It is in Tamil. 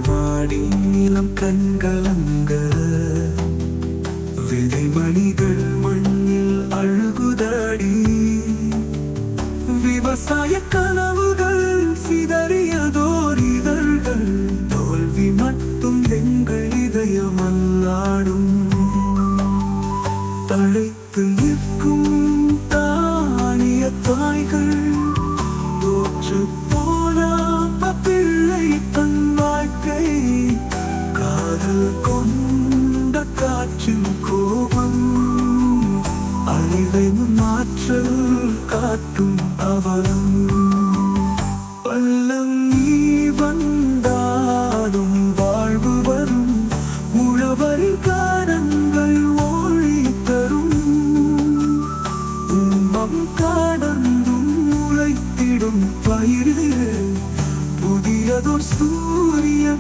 வாடி நிலம் கண்கலங்க விதைமணிகள் மண்ணில் அழுகுதடி விவசாய கனவுகள் சிதறியதோர் இதழ்கள் தோல்வி மட்டும் எங்கள் இதயம் அல்லாடும் தழைத்து நிற்கும் தானிய தாய்கள் தோற்று போன பிள்ளை தன் வாழ்க்கை காதல் கொண்ட காற்றின் கோபம் அழிவை மாற்றல் காட்டும் அவலம்